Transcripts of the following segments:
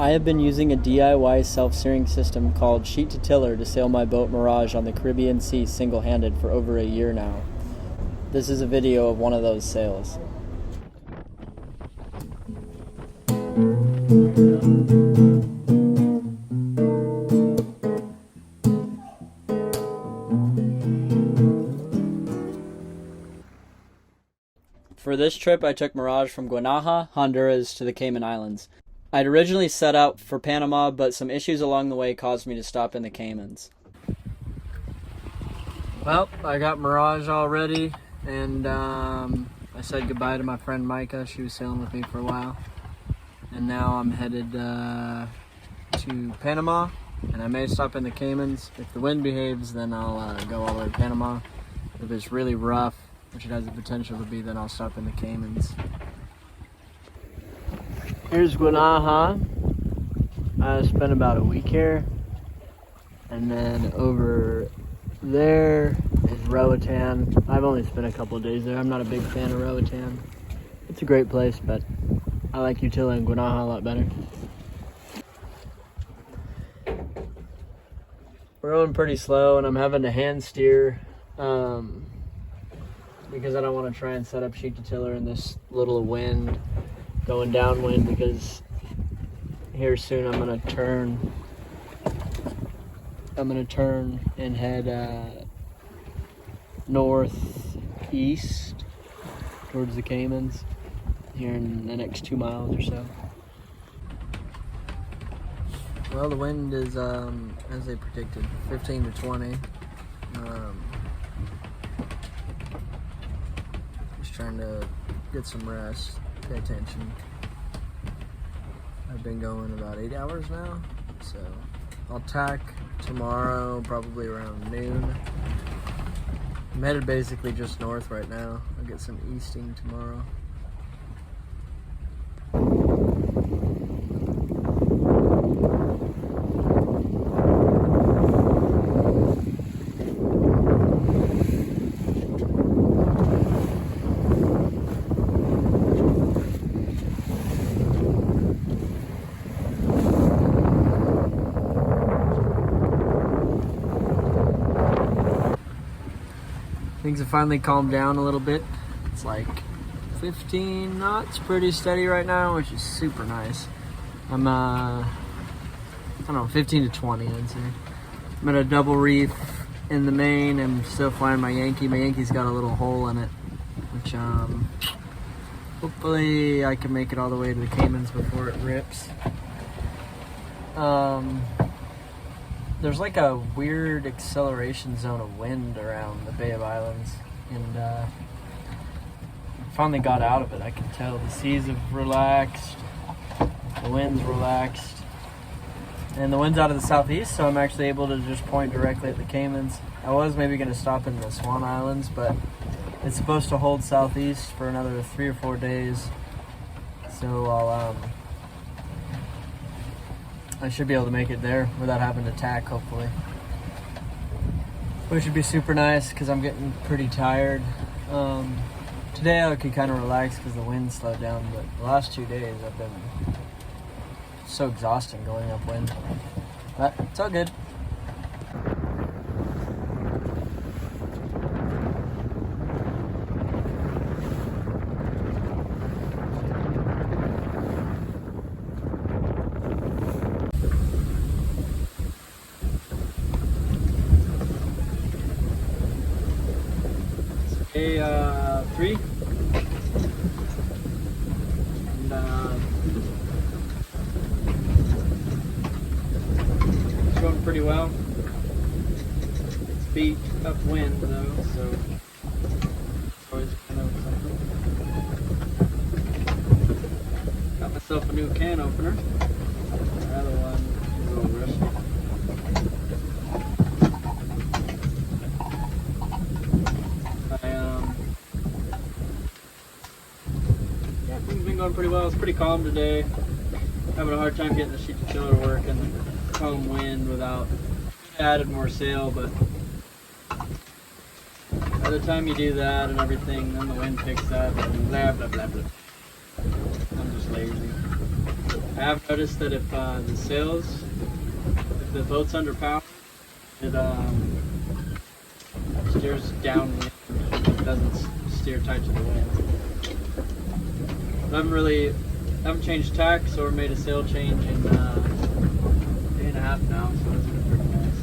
I have been using a DIY self-steering system called Sheet to Tiller to sail my boat Mirage on the Caribbean Sea single-handed for over a year now. This is a video of one of those sails. For this trip, I took Mirage from Guanaja Honduras to the Cayman Islands. I'd originally set out for Panama, but some issues along the way caused me to stop in the Caymans. Well, I got Mirage all ready, and I said goodbye to my friend Micah. She was sailing with me for a while. And now I'm headed to Panama, and I may stop in the Caymans. If the wind behaves, then I'll go all the way to Panama. If it's really rough, which it has the potential to be, then I'll stop in the Caymans. Here's Guanaja. I spent about a week here. And then over there is Roatan. I've only spent a couple of days there. I'm not a big fan of Roatan. It's a great place, but I like Utila and Guanaja a lot better. We're going pretty slow, and I'm having to hand steer because I don't want to try and set up sheet to tiller in this little wind, going downwind, because here soon I'm gonna turn and head northeast towards the Caymans here in the next 2 miles or so. Well, the wind is, as they predicted, 15 to 20. Just trying to get some rest, pay attention. I've been going about 8 hours now, so I'll tack tomorrow, probably around noon. I'm headed basically just north right now. I'll get some easting tomorrow. Things have finally calmed down a little bit. It's like 15 knots, pretty steady right now, which is super nice. I'm, I don't know, 15 to 20, I'd say. I'm at a double reef in the main. I'm still flying my Yankee. My Yankee's got a little hole in it, which hopefully I can make it all the way to the Caymans before it rips. There's like a weird acceleration zone of wind around the Bay of Islands, and finally got out of it. I can tell the seas have relaxed, the wind's relaxed, and the wind's out of the southeast, so I'm actually able to just point directly at the Caymans. I was maybe going to stop in the Swan Islands, but it's supposed to hold southeast for another 3 or 4 days, so I should be able to make it there without having to tack, hopefully. Which should be super nice because I'm getting pretty tired. Today I could kind of relax because the wind slowed down, but the last 2 days I've been so exhausting going upwind. But it's all good. Three. And it's going pretty well. It's beat upwind though, so it's always kind of something. Got myself a new can opener. The other one is a little rusty. Going pretty well. It's pretty calm today. Having a hard time getting the sheet to tiller to work and calm wind without added more sail, but by the time you do that and everything, then the wind picks up and blah blah blah blah. I'm just lazy. I have noticed that if the sails, if the boat's under power, it steers downwind. It doesn't steer tight to the wind. I haven't changed tacks or made a sail change in a day and a half now, so that's been pretty nice.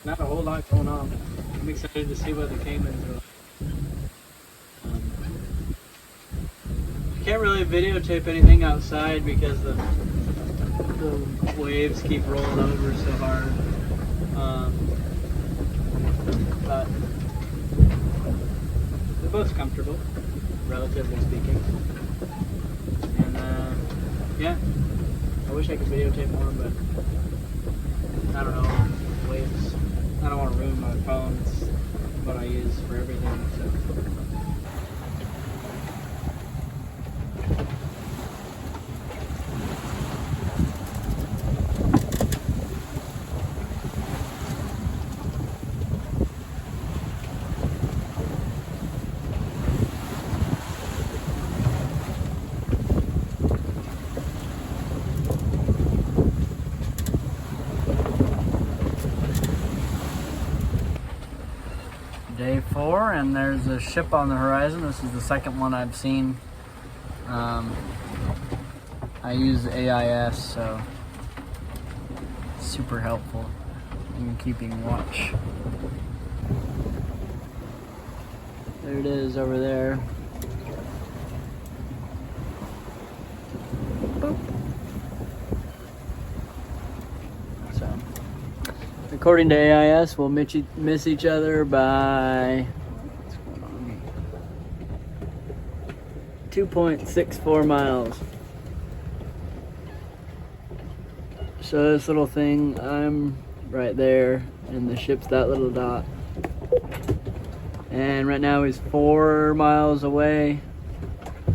Not a whole lot going on. I'm excited to see what the Caymans are like. I can't really videotape anything outside because the waves keep rolling over so hard. But the boat's comfortable, relatively speaking. And yeah, I wish I could videotape more, but I don't know, waves. I don't want to ruin my phone. It's what I use for everything. So. Day 4, and there's a ship on the horizon. This is the second one I've seen. I use AIS, so it's super helpful in keeping watch. There it is over there. Boop. So, according to AIS, we'll miss each other by 2.64 miles. So this little thing, I'm right there, and the ship's that little dot. And right now he's 4 miles away,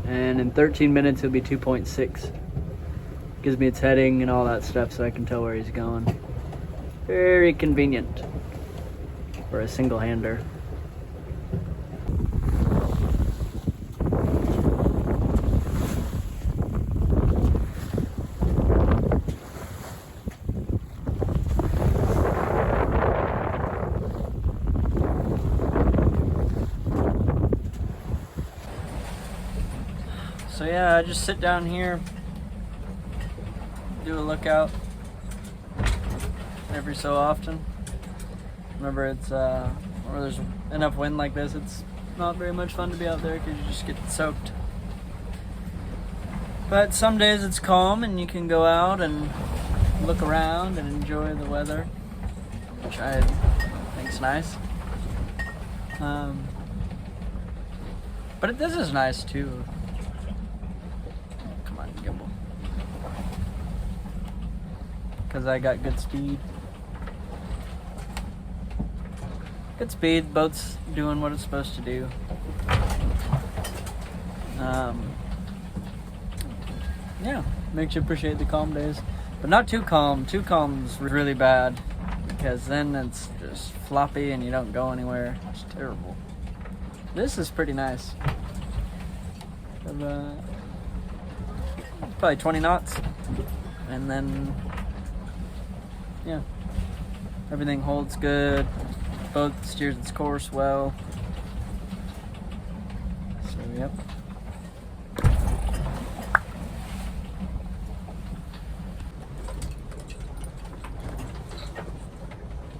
and in 13 minutes he'll be 2.6. Gives me its heading and all that stuff so I can tell where he's going. Very convenient for a single-hander. So yeah, I just sit down here, do a lookout every so often. Remember, it's where there's enough wind like this, it's not very much fun to be out there because you just get soaked. But some days it's calm and you can go out and look around and enjoy the weather, which I think's nice. But this is nice too. Come on, gimbal. Because I got good speed. Good speed, boat's doing what it's supposed to do. Yeah, makes you appreciate the calm days. But not too calm. Too calm's really bad, because then it's just floppy and you don't go anywhere. It's terrible. This is pretty nice. Probably 20 knots. And then, yeah, everything holds good. Boat steers its course well. So, yep.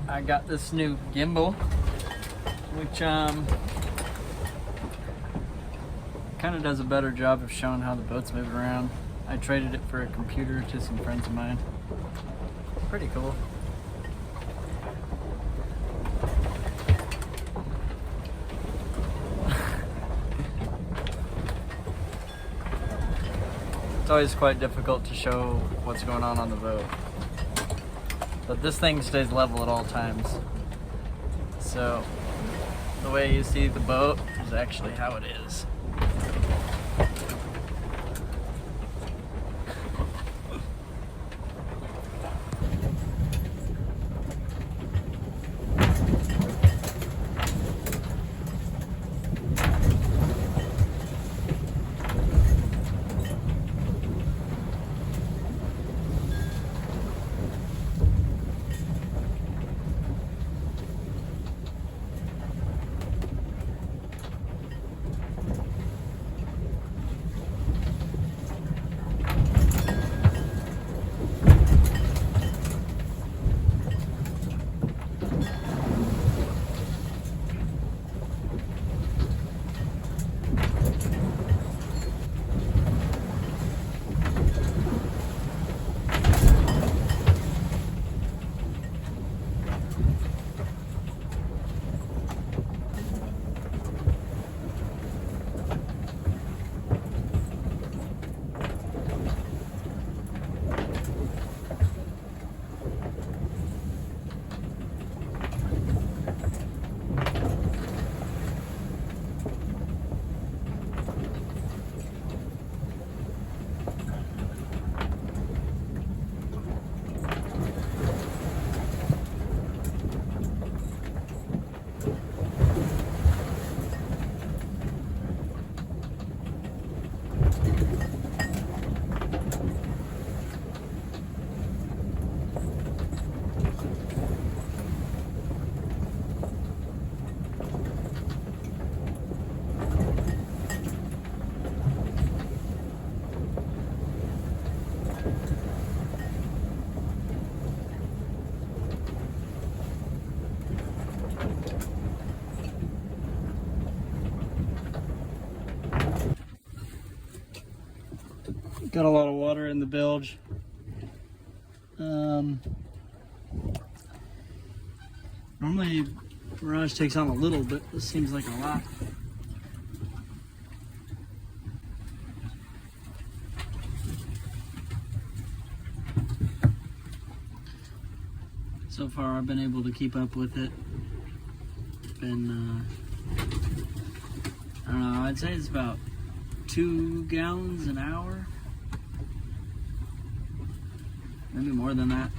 I got this new gimbal, which kind of does a better job of showing how the boat's moving around. I traded it for a computer to some friends of mine. Pretty cool. It's always quite difficult to show what's going on the boat. But this thing stays level at all times. So the way you see the boat is actually how it is. Got a lot of water in the bilge. Normally Mirage takes on a little, but this seems like a lot. So far I've been able to keep up with it. Been, I don't know, I'd say it's about 2 gallons an hour. Maybe more than that.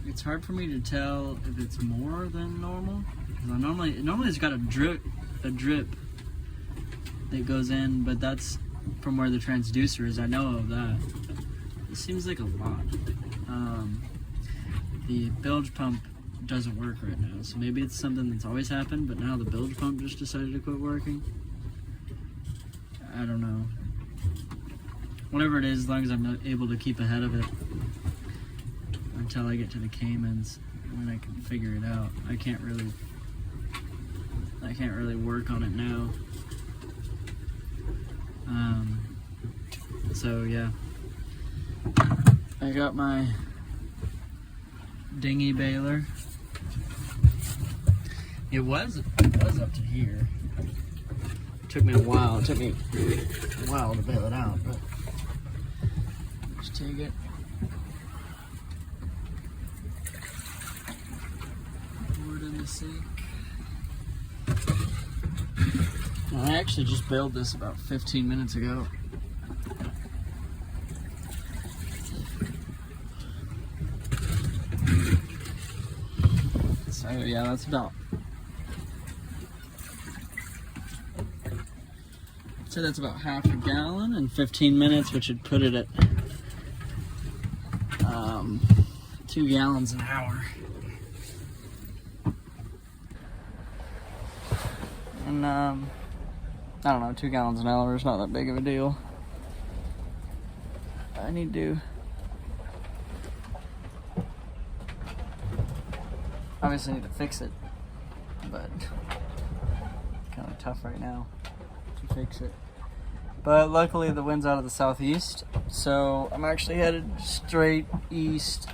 It's hard for me to tell if it's more than normal. Normally it's got a drip that goes in, but that's from where the transducer is. I know of that. It seems like a lot. The bilge pump doesn't work right now, so maybe it's something that's always happened, but now the bilge pump just decided to quit working. I don't know. Whatever it is, as long as I'm not able to keep ahead of it until I get to the Caymans, and then I can figure it out. I can't really work on it now. So yeah, I got my dinghy baler. It was up to here. It took me a while. It took me a while to bail it out, but just take it. Pour it in the sink. I actually just bailed this about 15 minutes ago. So yeah, that's about. So that's about half a gallon in 15 minutes, which would put it at 2 gallons an hour. And I don't know, 2 gallons an hour is not that big of a deal. I need to obviously need to fix it, but kind of tough right now to fix it. But luckily the wind's out of the southeast, so I'm actually headed straight east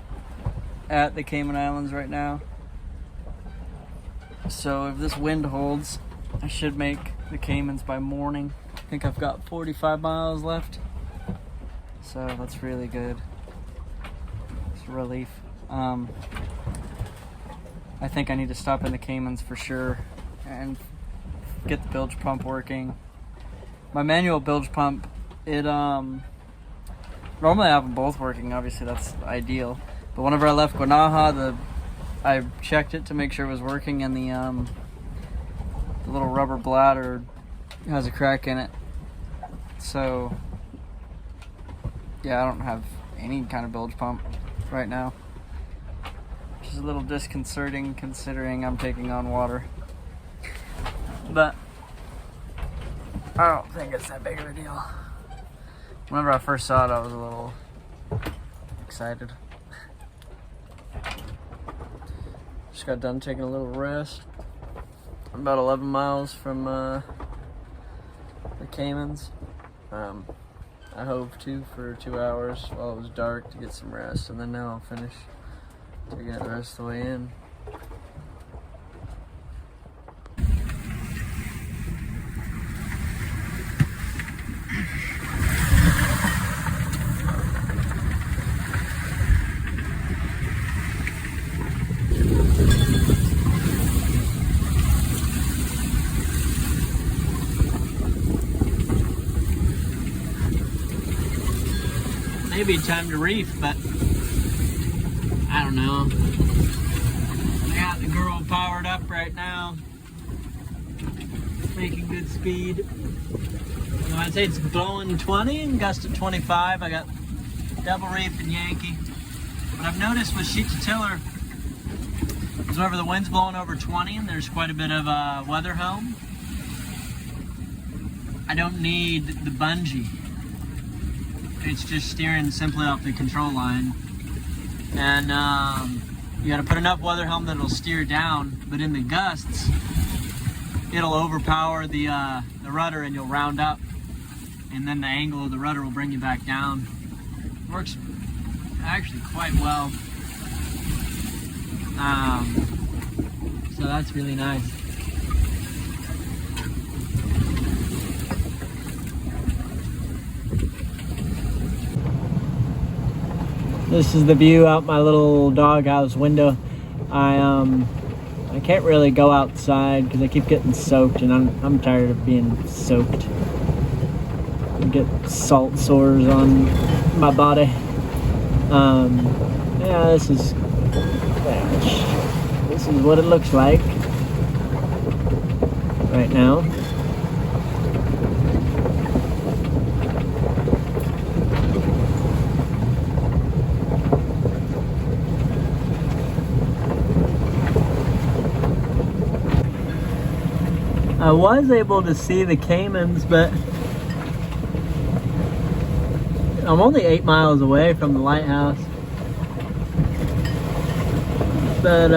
at the Cayman Islands right now. So if this wind holds, I should make the Caymans by morning. I think I've got 45 miles left, so that's really good. It's a relief. I think I need to stop in the Caymans for sure and get the bilge pump working. My manual bilge pump, it normally I have them both working, obviously that's ideal. But whenever I left Guanaja, I checked it to make sure it was working, and the little rubber bladder has a crack in it. So yeah, I don't have any kind of bilge pump right now. Which is a little disconcerting considering I'm taking on water. But I don't think it's that big of a deal. Whenever I first saw it, I was a little excited. Just got done taking a little rest. I'm about 11 miles from the Caymans. I hove to for 2 hours while it was dark to get some rest, and then now I'll finish taking it the rest of the way in. Maybe time to reef, but I don't know. I got the girl powered up right now, making good speed. I'd say it's blowing 20 and gust of 25. I got double reef and Yankee. What I've noticed with sheet to tiller is whenever the wind's blowing over 20 and there's quite a bit of weather helm, I don't need the bungee. It's just steering simply off the control line. And you gotta put enough weather helm that it'll steer down, but in the gusts, it'll overpower the rudder and you'll round up. and then the angle of the rudder will bring you back down. Works actually quite well. So that's really nice. This is the view out my little doghouse window. I can't really go outside because I keep getting soaked, and I'm tired of being soaked. I get salt sores on my body. Yeah, this is what it looks like right now. I was able to see the Caymans, but I'm only 8 miles away from the lighthouse. But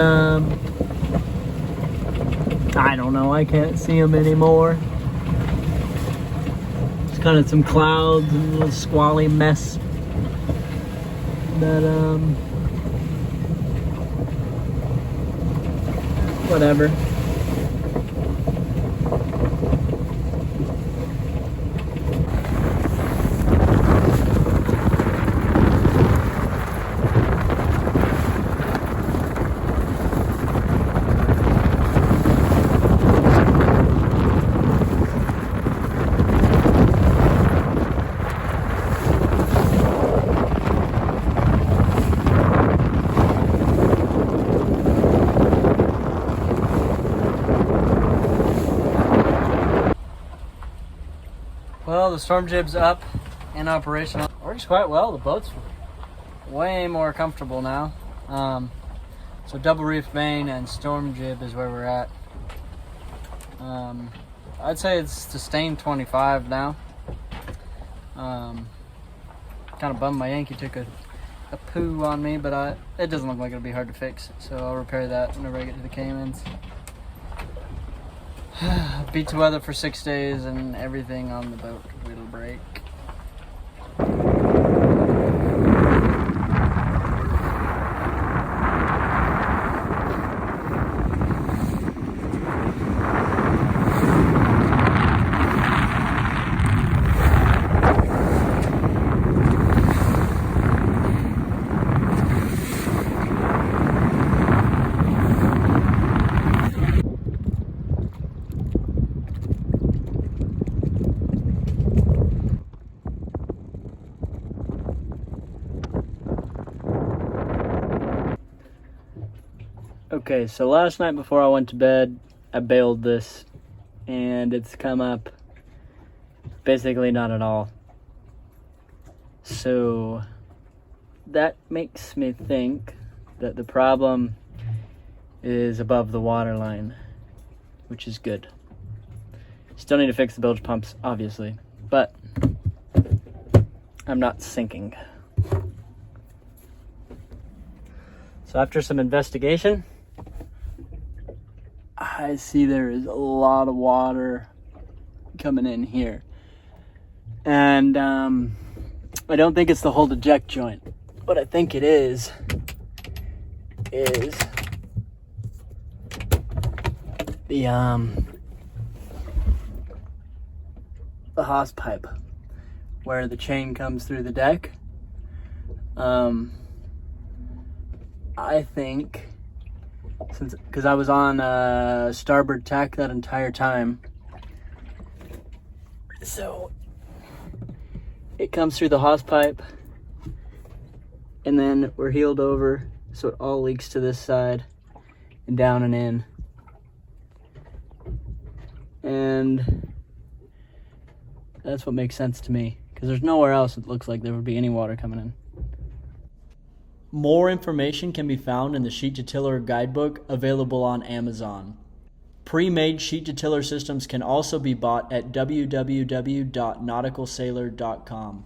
I don't know, I can't see them anymore. It's kind of some clouds and a little squally mess. But whatever. Well, the storm jib's up and operational. Works quite well. The boat's way more comfortable now. So double reef main and storm jib is where we're at. I'd say it's sustained 25 now. Kind of bummed my Yankee took a poo on me, but it doesn't look like it'll be hard to fix. So I'll repair that whenever I get to the Caymans. Beat the weather for 6 days and everything on the boat will break. Okay, so last night before I went to bed, I bailed this, and it's come up basically not at all. So that makes me think that the problem is above the water line, which is good. Still need to fix the bilge pumps, obviously, but I'm not sinking. So after some investigation, I see there is a lot of water coming in here. And I don't think it's the hold eject joint. What I think it is the hose pipe where the chain comes through the deck. I think, because I was on starboard tack that entire time, so it comes through the hose pipe, and then we're heeled over, so it all leaks to this side and down and in. And that's what makes sense to me, because there's nowhere else it looks like there would be any water coming in. More information can be found in the Sheet to Tiller guidebook available on Amazon. Pre-made sheet to tiller systems can also be bought at www.nauticalsailor.com.